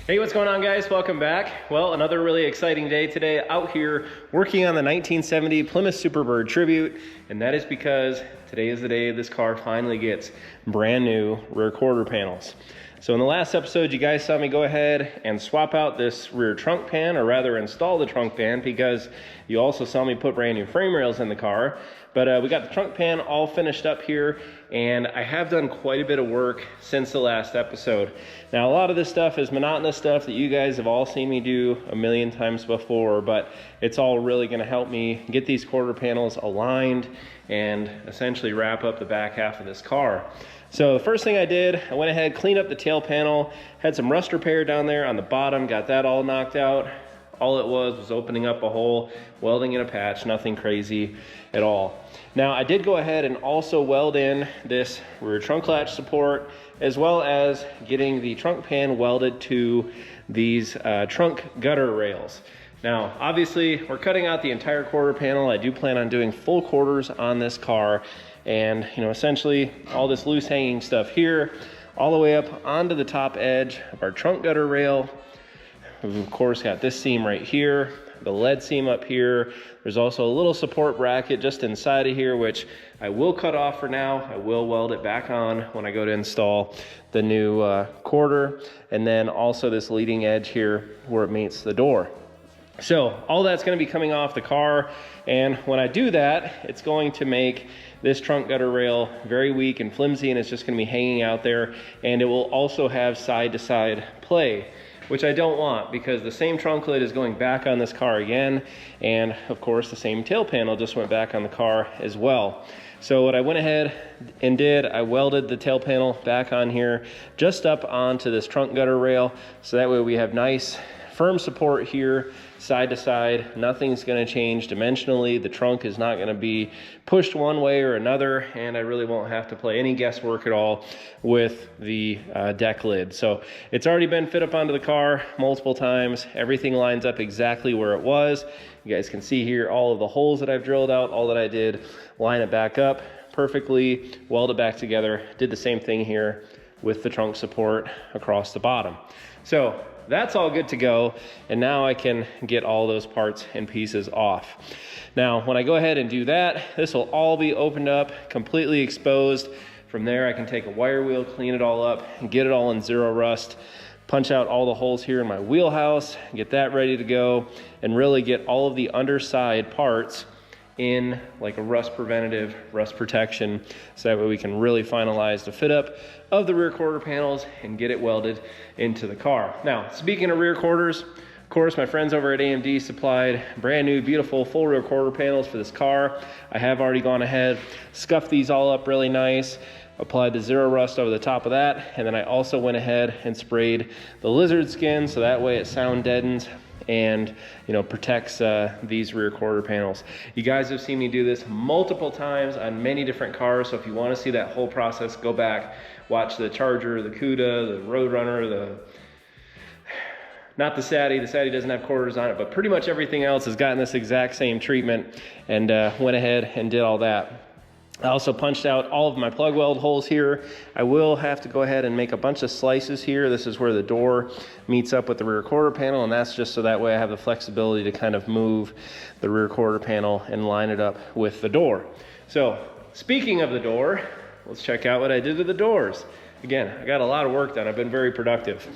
Hey, what's going on, guys? Welcome back. Well, another really exciting day today out here working on the 1970 Plymouth Superbird Tribute, and that is because today is the day this car finally gets brand new rear quarter panels. So in the last episode, you guys saw me go ahead and swap out this rear trunk pan, or rather install the trunk pan, because you also saw me put brand new frame rails in the car. But we got the trunk pan all finished up here, and I have done quite a bit of work since the last episode. Now, a lot of this stuff is monotonous stuff that you guys have all seen me do a million times before, but it's all really gonna help me get these quarter panels aligned and essentially wrap up the back half of this car. So the first thing I did, I went ahead, cleaned up the tail panel, had some rust repair down there on the bottom, got that all knocked out. All it was opening up a hole, welding in a patch, nothing crazy at all. Now, I did go ahead and also weld in this rear trunk latch support, as well as getting the trunk pan welded to these trunk gutter rails. Now, obviously, we're cutting out the entire quarter panel. I do plan on doing full quarters on this car, and essentially all this loose hanging stuff here, all the way up onto the top edge of our trunk gutter rail. We've of course got this seam right here, the lead seam up here. There's also a little support bracket just inside of here, which I will cut off for now. I will weld it back on when I go to install the new quarter. And then also this leading edge here where it meets the door. So all that's going to be coming off the car, and when I do that, it's going to make this trunk gutter rail very weak and flimsy, and it's just going to be hanging out there. And it will also have side-to-side play, which I don't want, because the same trunk lid is going back on this car again, and of course the same tail panel just went back on the car as well. So what I went ahead and did, I welded the tail panel back on here, just up onto this trunk gutter rail, so that way we have nice firm support here, side to side. Nothing's going to change dimensionally. The trunk is not going to be pushed one way or another, and I really won't have to play any guesswork at all with the deck lid. So it's already been fit up onto the car multiple times. Everything lines up exactly where it was. You guys can see here all of the holes that I've drilled out. All that I did, line it back up perfectly, weld it back together. Did the same thing here with the trunk support across the bottom. So that's all good to go, and now I can get all those parts and pieces off. Now, when I go ahead and do that, this will all be opened up, completely exposed. From there, I can take a wire wheel, clean it all up, and get it all in zero rust, punch out all the holes here in my wheelhouse, get that ready to go, and really get all of the underside parts in like a rust preventative, rust protection, so that way we can really finalize the fit up of the rear quarter panels and get it welded into the car. Now, speaking of rear quarters, of course, my friends over at AMD supplied brand new, beautiful full rear quarter panels for this car. I have already gone ahead, scuffed these all up really nice, applied the zero rust over the top of that, and then I also went ahead and sprayed the lizard skin, so that way it sound deadens and protects these rear quarter panels. You guys have seen me do this multiple times on many different cars, so if you want to see that whole process, go back, watch the Charger, the Cuda, the Roadrunner, not the Sadie. The Sadie doesn't have quarters on it, but pretty much everything else has gotten this exact same treatment, and went ahead and did all that. I also punched out all of my plug weld holes here. I will have to go ahead and make a bunch of slices here. This is where the door meets up with the rear quarter panel, and that's just so that way I have the flexibility to kind of move the rear quarter panel and line it up with the door. So speaking of the door, let's check out what I did to the doors. Again, I got a lot of work done. I've been very productive.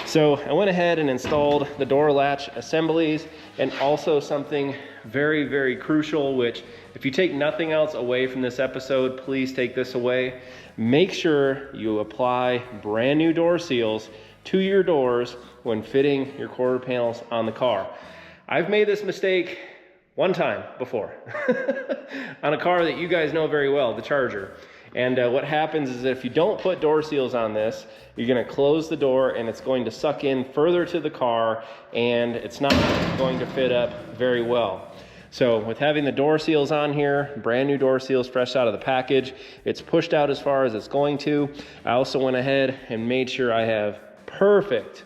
So I went ahead and installed the door latch assemblies, and also something very, very crucial, which if you take nothing else away from this episode, please take this away. Make sure you apply brand new door seals to your doors when fitting your quarter panels on the car. I've made this mistake one time before on a car that you guys know very well, the Charger. And what happens is that if you don't put door seals on this, you're going to close the door and it's going to suck in further to the car, and it's not going to fit up very well. So with having the door seals on here, brand new door seals fresh out of the package, it's pushed out as far as it's going to. I also went ahead and made sure I have perfect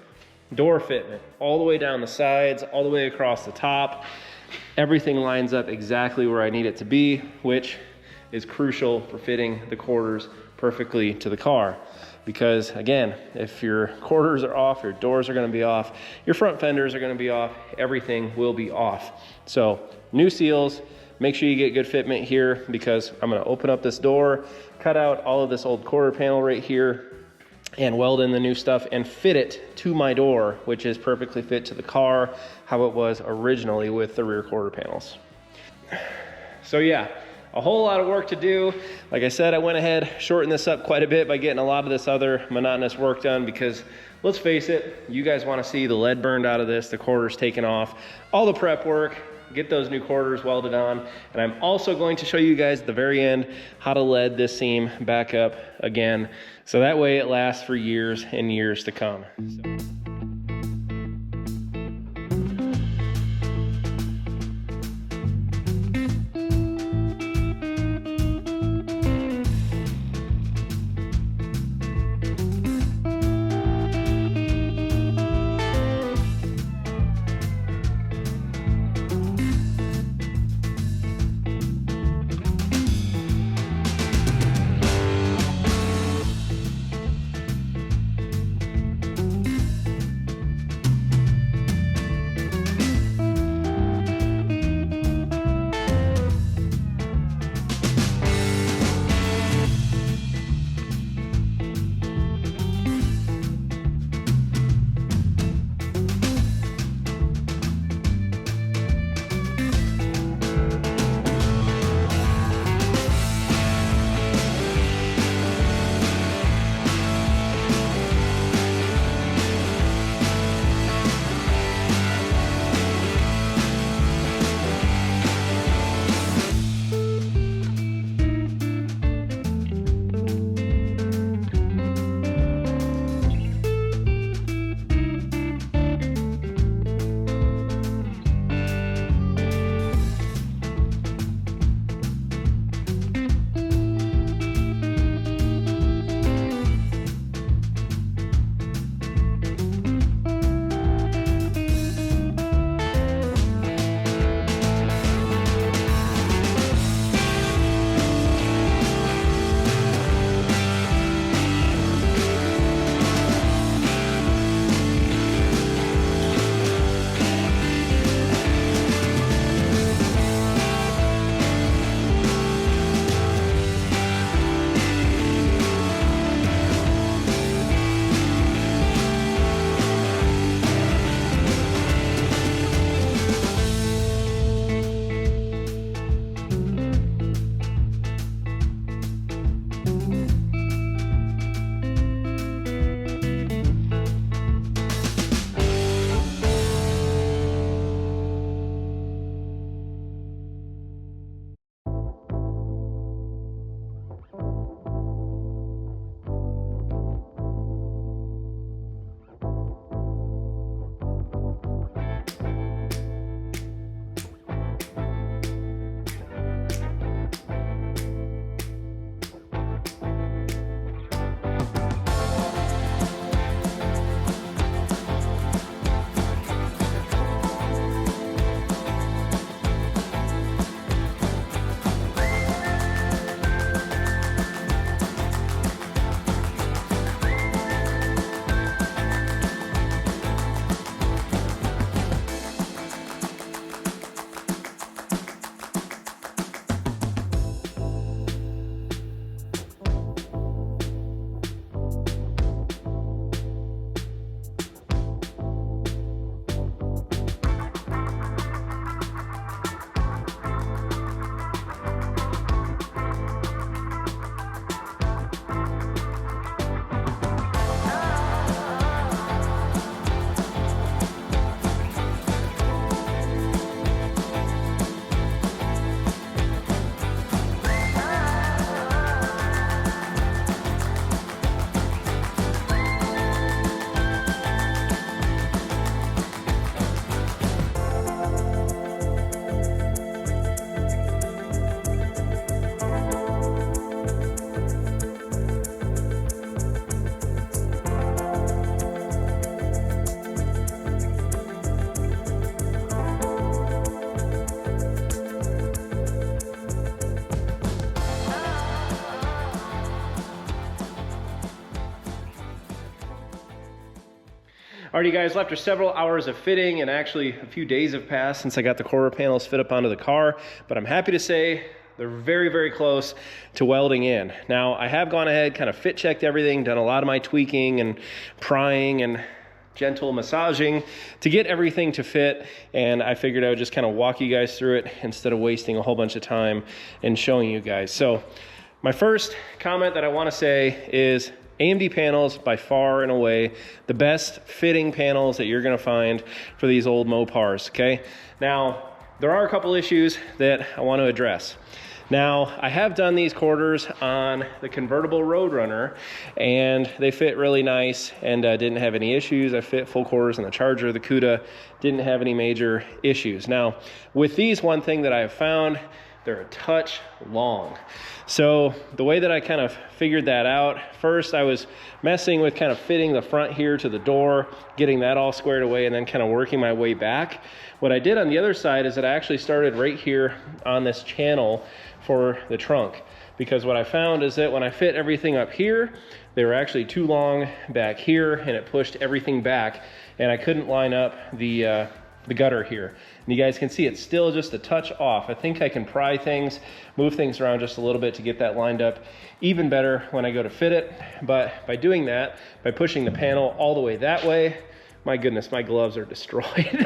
door fitment all the way down the sides, all the way across the top. Everything lines up exactly where I need it to be, which is crucial for fitting the quarters perfectly to the car. Because again, if your quarters are off, your doors are gonna be off, your front fenders are gonna be off, everything will be off. So new seals, make sure you get good fitment here, because I'm gonna open up this door, cut out all of this old quarter panel right here, and weld in the new stuff and fit it to my door, which is perfectly fit to the car, how it was originally with the rear quarter panels. So yeah, a whole lot of work to do. Like I said, I went ahead, shortened this up quite a bit by getting a lot of this other monotonous work done, because let's face it, you guys want to see the lead burned out of this, the quarters taken off, all the prep work, get those new quarters welded on. And I'm also going to show you guys at the very end how to lead this seam back up again, so that way it lasts for years and years to come. Alrighty guys, after several hours of fitting, and actually a few days have passed since I got the quarter panels fit up onto the car, but I'm happy to say they're very, very close to welding in. Now, I have gone ahead, kind of fit checked everything, done a lot of my tweaking and prying and gentle massaging to get everything to fit, and I figured I would just kind of walk you guys through it instead of wasting a whole bunch of time and showing you guys. So my first comment that I want to say is AMD panels, by far and away, the best fitting panels that you're going to find for these old Mopars, okay? Now, there are a couple issues that I want to address. Now, I have done these quarters on the convertible Roadrunner, and they fit really nice and didn't have any issues. I fit full quarters on the Charger, the Cuda, didn't have any major issues. Now, with these, one thing that I have found, they're a touch long. So the way that I kind of figured that out, first I was messing with kind of fitting the front here to the door, getting that all squared away, and then kind of working my way back. What I did on the other side is that I actually started right here on this channel for the trunk, because what I found is that when I fit everything up here, they were actually too long back here, and it pushed everything back, and I couldn't line up the gutter here. And you guys can see it's still just a touch off. I think I can pry things, move things around just a little bit to get that lined up even better when I go to fit it. But by doing that, by pushing the panel all the way that way, my goodness, my gloves are destroyed.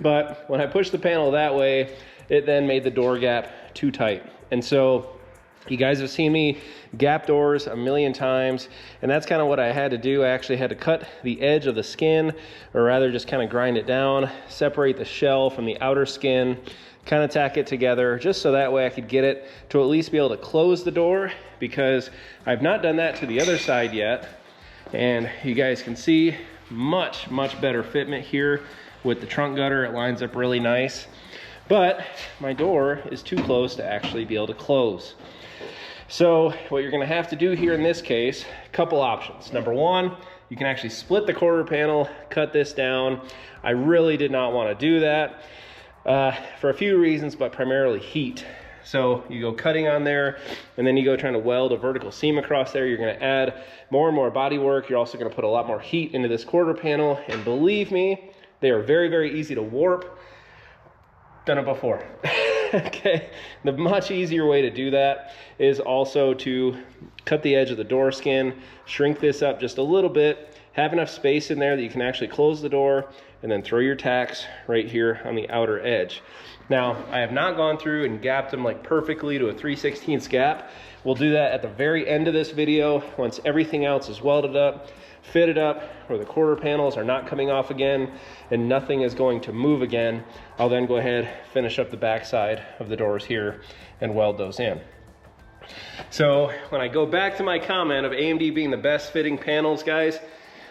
But when I pushed the panel that way, it then made the door gap too tight. And so you guys have seen me gap doors a million times, and that's kind of what I had to do. I actually had to cut the edge of the skin, or rather just kind of grind it down, separate the shell from the outer skin, kind of tack it together, just so that way I could get it to at least be able to close the door, because I've not done that to the other side yet. And you guys can see much better fitment here with the trunk gutter. It lines up really nice, but my door is too close to actually be able to close. So what you're gonna have to do here in this case, a couple options. Number one, you can actually split the quarter panel, cut this down. I really did not wanna do that for a few reasons, but primarily heat. So you go cutting on there, and then you go trying to weld a vertical seam across there. You're gonna add more and more body work. You're also gonna put a lot more heat into this quarter panel, and believe me, they are very, very easy to warp. Done it before. Okay, the much easier way to do that is also to cut the edge of the door skin, shrink this up just a little bit, have enough space in there that you can actually close the door, and then throw your tacks right here on the outer edge. Now, I have not gone through and gapped them like perfectly to a 3/16 gap. We'll do that at the very end of this video once everything else is welded up, fitted up, where the quarter panels are not coming off again and nothing is going to move again. I'll then go ahead, finish up the back side of the doors here and weld those in. So when I go back to my comment of AMD being the best fitting panels, guys,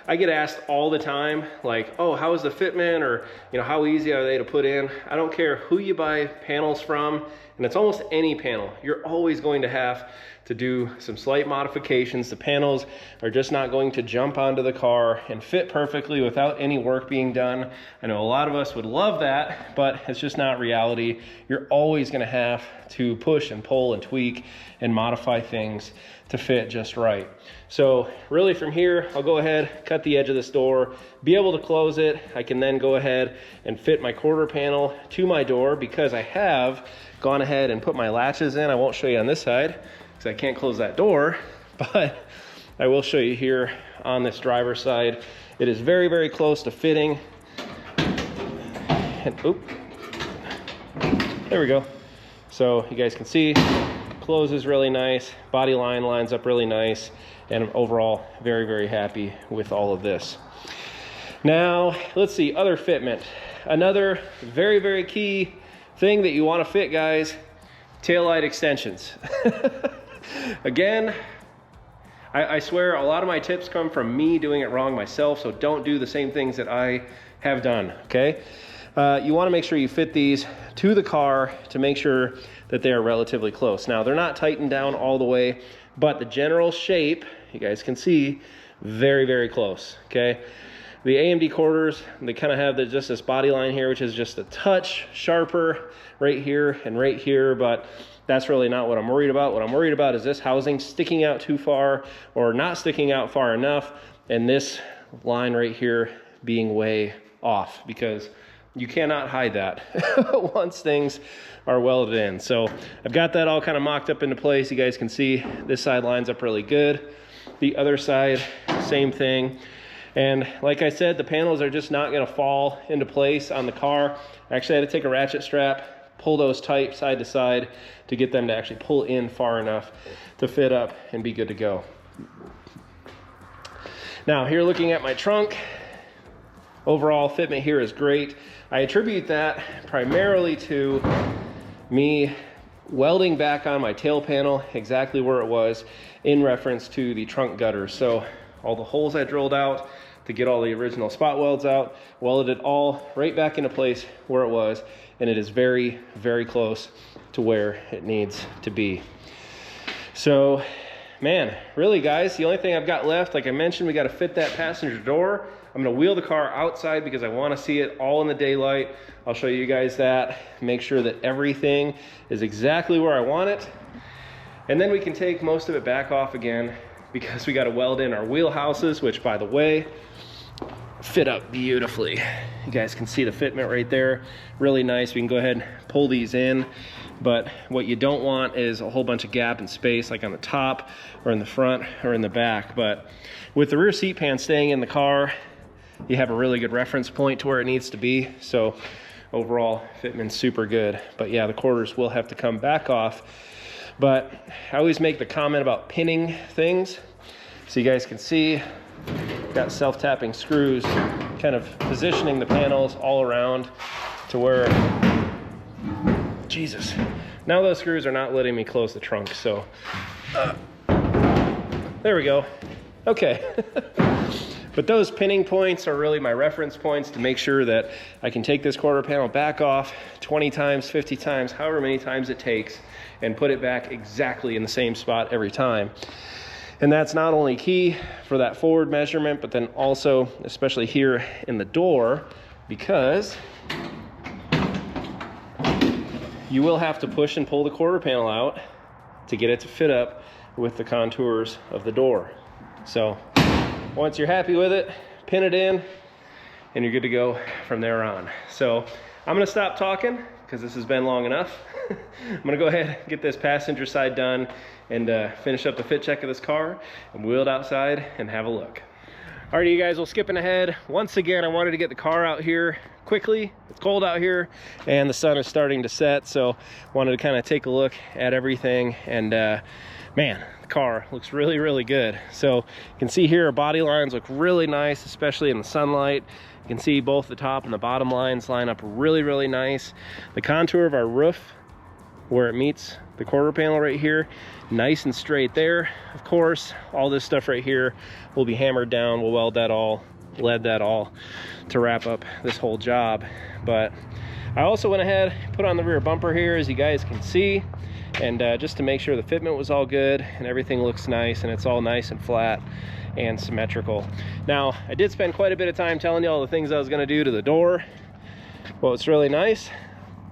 I get asked all the time, like, oh, how is the fitment, or, you know, how easy are they to put in? I don't care who you buy panels from, and it's almost any panel. You're always going to have to do some slight modifications. The panels are just not going to jump onto the car and fit perfectly without any work being done. I know a lot of us would love that, but it's just not reality. You're always gonna have to push and pull and tweak and modify things to fit just right. So really from here, I'll go ahead, cut the edge of this door, be able to close it. I can then go ahead and fit my quarter panel to my door, because I have gone ahead and put my latches in. I won't show you on this side because I can't close that door, but I will show you here on this driver's side. It is very, very close to fitting. And oop, there we go. So you guys can see, closes really nice, body line lines up really nice, and overall very, very happy with all of this. Now let's see, other fitment. Another very, very key thing that you want to fit, guys, taillight extensions. Again, I swear a lot of my tips come from me doing it wrong myself, so don't do the same things that I have done, okay? You want to make sure you fit these to the car to make sure that they are relatively close. Now, they're not tightened down all the way, but the general shape, you guys can see, very, very close, okay? The AMD quarters, they kind of have just this body line here, which is just a touch sharper right here and right here, but that's really not what I'm worried about. What I'm worried about is this housing sticking out too far or not sticking out far enough, and this line right here being way off, because you cannot hide that once things are welded in. So I've got that all kind of mocked up into place. You guys can see this side lines up really good. The other side, same thing. And like I said, the panels are just not going to fall into place on the car. I actually had to take a ratchet strap, pull those tight side to side to get them to actually pull in far enough to fit up and be good to go. Now here, looking at my trunk, overall fitment here is great. I attribute that primarily to me welding back on my tail panel exactly where it was in reference to the trunk gutters. So all the holes I drilled out to get all the original spot welds out, welded it all right back into place where it was, and it is very, very close to where it needs to be. So, man, really guys, the only thing I've got left, like I mentioned, we got to fit that passenger door. I'm going to wheel the car outside because I want to see it all in the daylight. I'll show you guys that, make sure that everything is exactly where I want it. And then we can take most of it back off again, because we got to weld in our wheelhouses, which, by the way, fit up beautifully. You guys can see the fitment right there, really nice. We can go ahead and pull these in, but what you don't want is a whole bunch of gap and space like on the top or in the front or in the back. But with the rear seat pan staying in the car, you have a really good reference point to where it needs to be. So overall fitment's super good. But yeah, the quarters will have to come back off. But I always make the comment about pinning things. So you guys can see, got self-tapping screws, kind of positioning the panels all around to where, Jesus. Now those screws are not letting me close the trunk, so there we go. Okay. But those pinning points are really my reference points to make sure that I can take this quarter panel back off 20 times, 50 times, however many times it takes, and put it back exactly in the same spot every time. And that's not only key for that forward measurement, but then also, especially here in the door, because you will have to push and pull the quarter panel out to get it to fit up with the contours of the door. So once you're happy with it, pin it in, and you're good to go from there on. So I'm gonna stop talking because this has been long enough. I'm gonna go ahead and get this passenger side done and finish up the fit check of this car and wheel it outside and have a look. Alrighty, you guys, well, skipping ahead. Once again, I wanted to get the car out here quickly. It's cold out here and the sun is starting to set, so wanted to kind of take a look at everything. And man, the car looks really, really good. So you can see here our body lines look really nice, especially in the sunlight. You can see both the top and the bottom lines line up really, really nice. The contour of our roof, where it meets the quarter panel right here, nice and straight there. Of course, all this stuff right here will be hammered down. We'll weld that all, lead that all to wrap up this whole job. But I also went ahead, put on the rear bumper here, as you guys can see, and just to make sure the fitment was all good and everything looks nice and it's all nice and flat and symmetrical. Now, I did spend quite a bit of time telling you all the things I was going to do to the door. Well, it's really nice.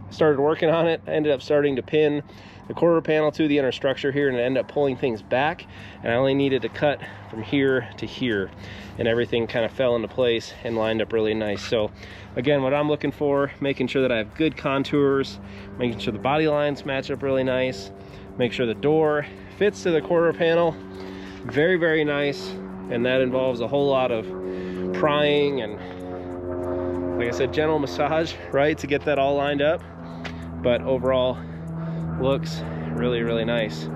I started working on it. I ended up starting to pin the quarter panel to the inner structure here, and I ended up pulling things back, and I only needed to cut from here to here, and everything kind of fell into place and lined up really nice. So again, what I'm looking for, making sure that I have good contours, making sure the body lines match up really nice, make sure the door fits to the quarter panel very, very nice. And that involves a whole lot of prying and, like I said, gentle massage, right, to get that all lined up. But overall, looks really, really nice.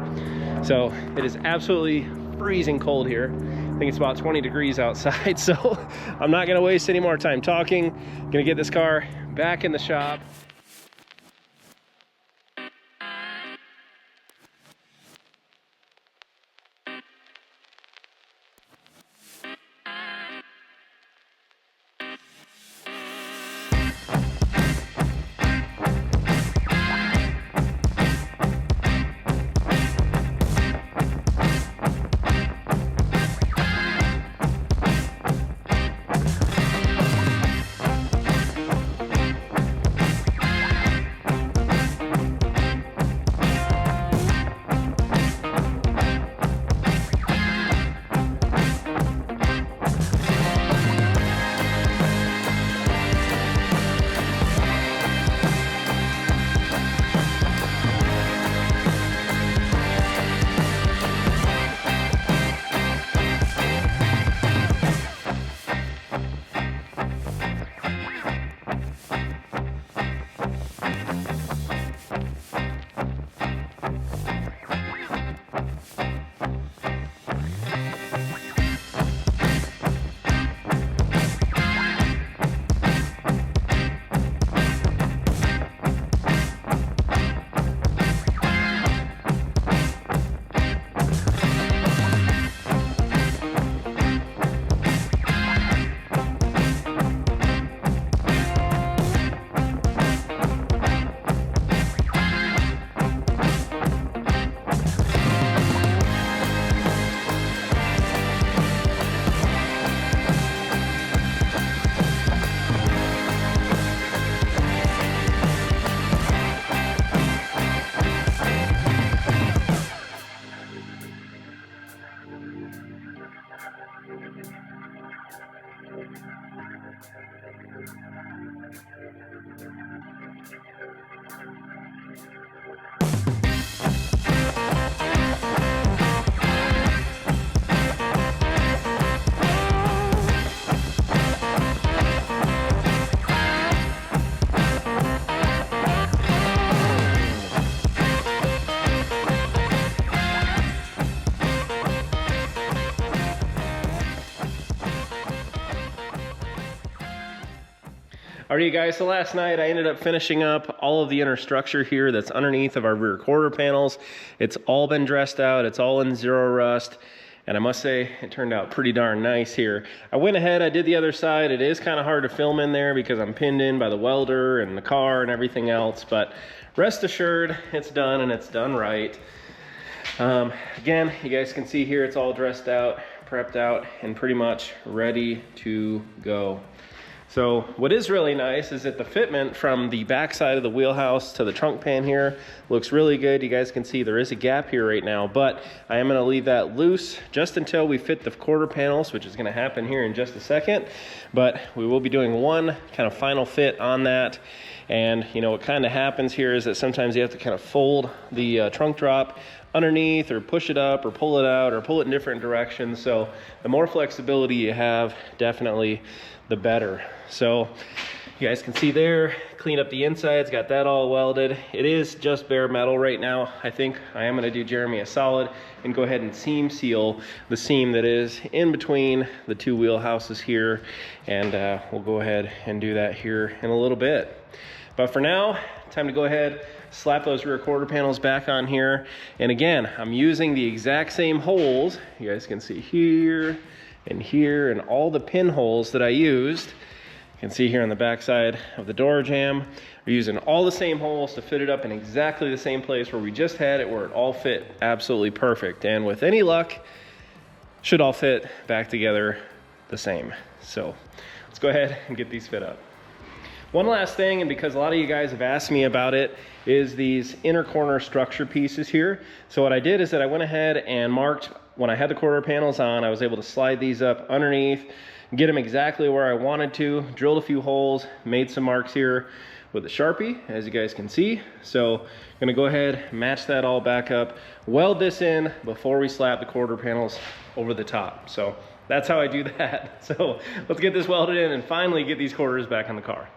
So it is absolutely freezing cold here. I think it's about 20 degrees outside, so I'm not gonna waste any more time talking. I'm gonna get this car back in the shop. Alright, guys, so last night I ended up finishing up all of the inner structure here that's underneath of our rear quarter panels. It's all been dressed out, it's all in zero rust, and I must say it turned out pretty darn nice here. I went ahead, I did the other side. It is kind of hard to film in there because I'm pinned in by the welder and the car and everything else, but rest assured it's done, and it's done right. Again, you guys can see here it's all dressed out, prepped out, and pretty much ready to go. So what is really nice is that the fitment from the back side of the wheelhouse to the trunk pan here looks really good. You guys can see there is a gap here right now, but I am gonna leave that loose just until we fit the quarter panels, which is gonna happen here in just a second. But we will be doing one kind of final fit on that. And you know, what kind of happens here is that sometimes you have to kind of fold the trunk drop underneath, or push it up, or pull it out, or pull it in different directions. So the more flexibility you have, definitely the better. So you guys can see there, clean up the insides, got that all welded. It is just bare metal right now. I think I am gonna do Jeremy a solid and go ahead and seam seal the seam that is in between the two wheelhouses here. And we'll go ahead and do that here in a little bit. But for now, time to go ahead, slap those rear quarter panels back on here. And again, I'm using the exact same holes. You guys can see here and all the pinholes that I used. You can see here on the back side of the door jamb. We're using all the same holes to fit it up in exactly the same place where we just had it, where it all fit absolutely perfect. And with any luck, should all fit back together the same. So let's go ahead and get these fit up. One last thing, and because a lot of you guys have asked me about it, is these inner corner structure pieces here. So what I did is that I went ahead and marked, when I had the quarter panels on, I was able to slide these up underneath, get them exactly where I wanted to, drilled a few holes, made some marks here with a Sharpie, as you guys can see. So I'm gonna go ahead, match that all back up, weld this in before we slap the quarter panels over the top. So that's how I do that. So let's get this welded in and finally get these quarters back on the car.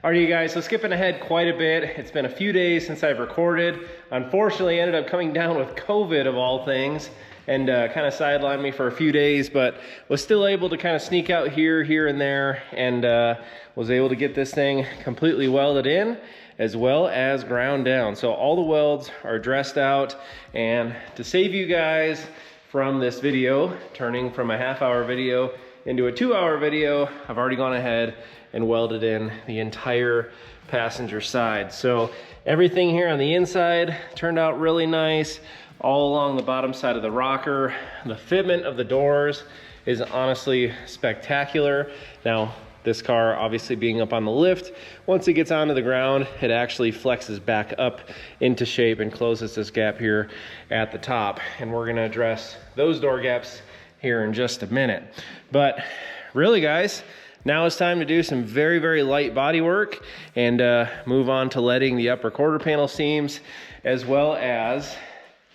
All right, you guys, so skipping ahead quite a bit. It's been a few days since I've recorded. Unfortunately, I ended up coming down with COVID of all things and kind of sidelined me for a few days, but was still able to kind of sneak out here and there, and was able to get this thing completely welded in as well as ground down. So all the welds are dressed out, and to save you guys from this video turning from a half-hour video into a 2-hour video, I've already gone ahead and welded in the entire passenger side. So everything here on the inside turned out really nice, all along the bottom side of the rocker. The fitment of the doors is honestly spectacular. Now, this car obviously being up on the lift, once it gets onto the ground, it actually flexes back up into shape and closes this gap here at the top. And we're gonna address those door gaps here in just a minute. But really, guys, now it's time to do some very, very light body work and move on to leading the upper quarter panel seams as well as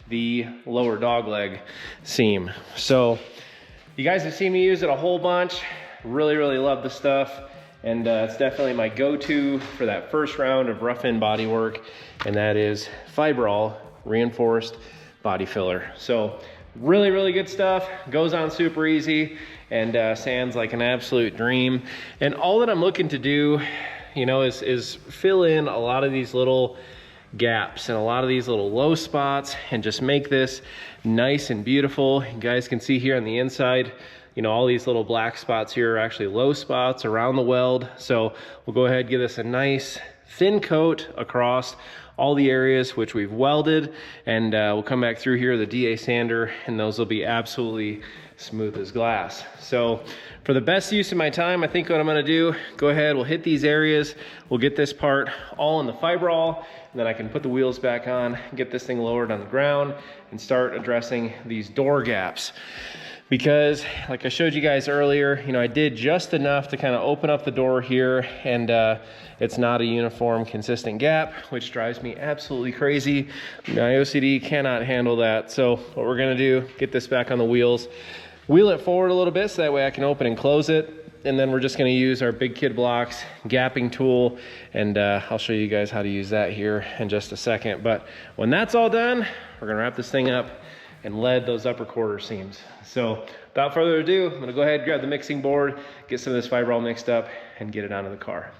the lower dogleg seam. So you guys have seen me use it a whole bunch. Really, really love the stuff. And it's definitely my go-to for that first round of rough-in body work. And that is Fiberall reinforced body filler. So really, really good stuff. Goes on super easy and sands like an absolute dream. And all that I'm looking to do, you know, is fill in a lot of these little gaps and a lot of these little low spots and just make this nice and beautiful. You guys can see here on the inside, you know, all these little black spots here are actually low spots around the weld. So we'll go ahead and give this a nice thin coat across all the areas which we've welded, and we'll come back through here, the DA sander, and those will be absolutely smooth as glass. So for the best use of my time, I think what I'm gonna do, go ahead, we'll hit these areas, we'll get this part all in the Fiberall, and then I can put the wheels back on, get this thing lowered on the ground, and start addressing these door gaps. Because like I showed you guys earlier, you know, I did just enough to kind of open up the door here, and it's not a uniform, consistent gap, which drives me absolutely crazy. My OCD cannot handle that. So what we're gonna do, get this back on the wheels, wheel it forward a little bit so that way I can open and close it. And then we're just gonna use our Big Kid Blocks gapping tool, and I'll show you guys how to use that here in just a second. But when that's all done, we're gonna wrap this thing up and lead those upper quarter seams. So without further ado, I'm gonna go ahead and grab the mixing board, get some of this Fiberall mixed up, and get it onto the car.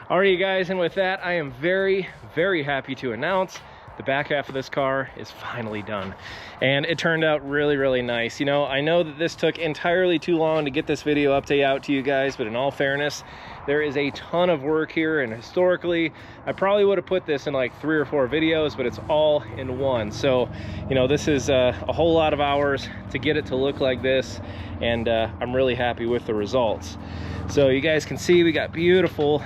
Alright, you guys, and with that, I am very, very happy to announce the back half of this car is finally done, and it turned out really, really nice. You know, I know that this took entirely too long to get this video update out to you guys, but in all fairness, there is a ton of work here, and historically, I probably would have put this in like 3 or 4 videos, but it's all in one. So, you know, this is a whole lot of hours to get it to look like this, and I'm really happy with the results. So you guys can see we got beautiful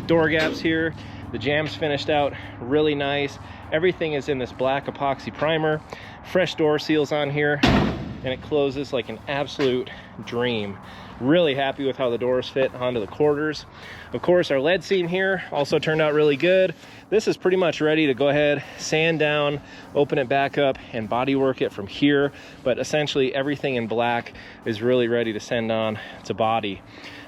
door gaps here. The jam's finished out really nice. Everything is in this black epoxy primer. Fresh door seals on here, and it closes like an absolute dream. Really happy with how the doors fit onto the quarters. Of course, our lead seam here also turned out really good. This is pretty much ready to go ahead, sand down, open it back up, and body work it from here. But essentially everything in black is really ready to send on to body.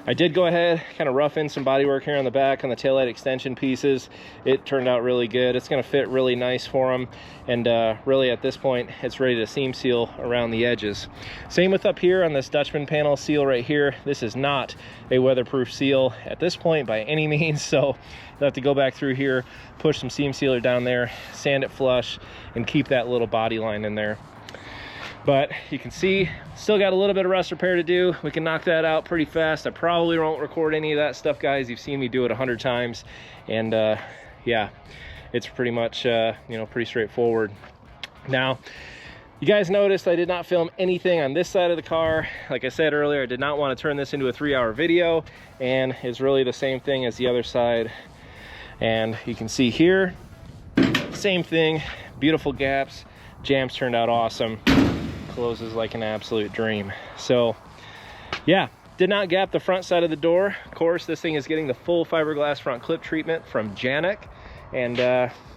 I did go ahead, kind of rough in some bodywork here on the back on the taillight extension pieces. It turned out really good. It's going to fit really nice for them, and really at this point it's ready to seam seal around the edges. Same with up here on this Dutchman panel seal right here. This is not a weatherproof seal at this point by any means, so you'll have to go back through here, push some seam sealer down there, sand it flush, and keep that little body line in there. But you can see, still got a little bit of rust repair to do. We can knock that out pretty fast. I probably won't record any of that stuff, guys. You've seen me do it 100 times. And yeah, it's pretty much, you know, pretty straightforward. Now, you guys noticed I did not film anything on this side of the car. Like I said earlier, I did not want to turn this into a 3-hour video. And it's really the same thing as the other side. And you can see here, same thing, beautiful gaps. Jams turned out awesome. Closes like an absolute dream. So yeah, did not gap the front side of the door. Of course, this thing is getting the full fiberglass front clip treatment from Janik, and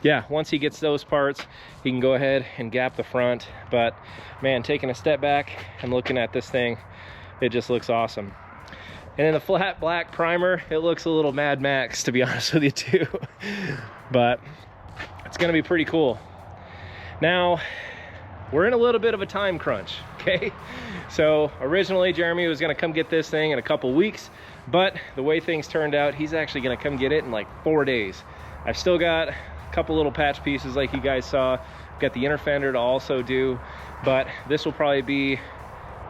yeah, once he gets those parts, he can go ahead and gap the front. But man, taking a step back and looking at this thing, it just looks awesome. And in the flat black primer, it looks a little Mad Max, to be honest with you too. But it's gonna be pretty cool. Now, we're in a little bit of a time crunch, okay? So originally Jeremy was gonna come get this thing in a couple weeks, but the way things turned out, he's actually gonna come get it in like 4 days. I've still got a couple little patch pieces like you guys saw. I've got the inner fender to also do, but this will probably be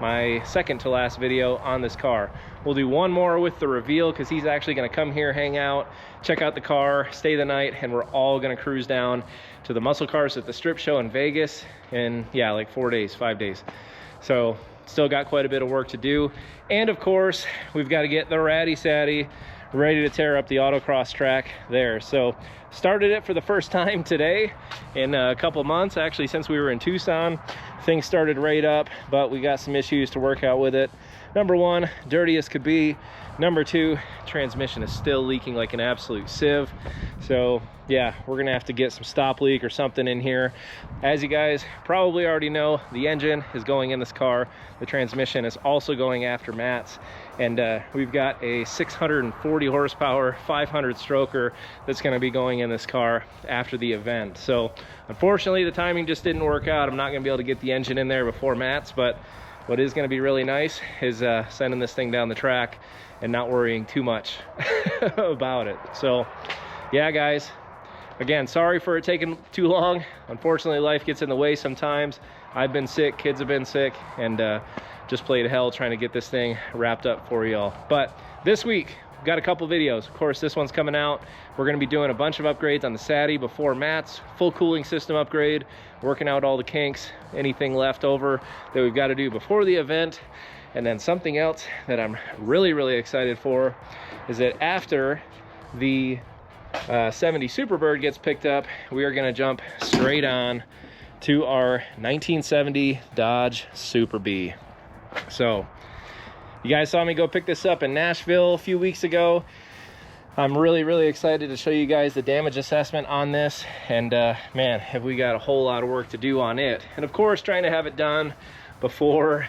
my second to last video on this car. We'll do one more with the reveal, because he's actually gonna come here, hang out, check out the car, stay the night, and we're all gonna cruise down to the muscle cars at the strip show in Vegas in, yeah, like 4 days, 5 days. So still got quite a bit of work to do. And of course, we've got to get the Ratty Saddy ready to tear up the autocross track there. So started it for the first time today in a couple months, actually since we were in Tucson. Things started right up, but we got some issues to work out with it. Number one, dirty as could be. Number two, transmission is still leaking like an absolute sieve. So yeah, we're gonna have to get some stop leak or something in here. As you guys probably already know, the engine is going in this car. The transmission is also going after Matt's. And we've got a 640 horsepower, 500 stroker that's gonna be going in this car after the event. So unfortunately, the timing just didn't work out. I'm not gonna be able to get the engine in there before Matt's, but what is gonna be really nice is sending this thing down the track and not worrying too much about it. So yeah, guys, again, sorry for it taking too long. Unfortunately, life gets in the way sometimes. I've been sick, kids have been sick, and just played hell trying to get this thing wrapped up for y'all. But this week, we've got a couple videos. Of course, this one's coming out. We're gonna be doing a bunch of upgrades on the Saddy before Matt's, full cooling system upgrade, working out all the kinks, anything left over that we've got to do before the event. And then something else that I'm really, really excited for is that after the 70 Superbird gets picked up, we are gonna jump straight on to our 1970 Dodge Super Bee. So you guys saw me go pick this up in Nashville a few weeks ago. I'm really, really excited to show you guys the damage assessment on this. And man, have we got a whole lot of work to do on it. And of course, trying to have it done before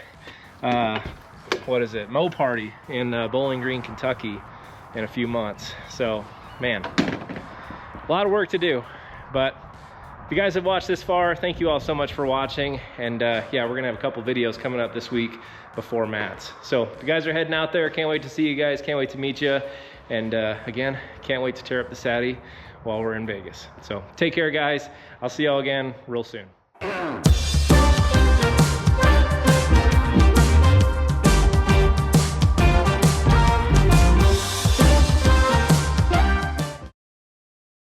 what is it, Mow Party in Bowling Green, Kentucky in a few months. So man, a lot of work to do, but If you guys have watched this far, thank you all so much for watching. And yeah, we're gonna have a couple videos coming up this week before Matt's. So if you guys are heading out there, can't wait to see you guys, can't wait to meet you. And again, can't wait to tear up the Sadie while we're in Vegas. So take care, guys. I'll see y'all again real soon.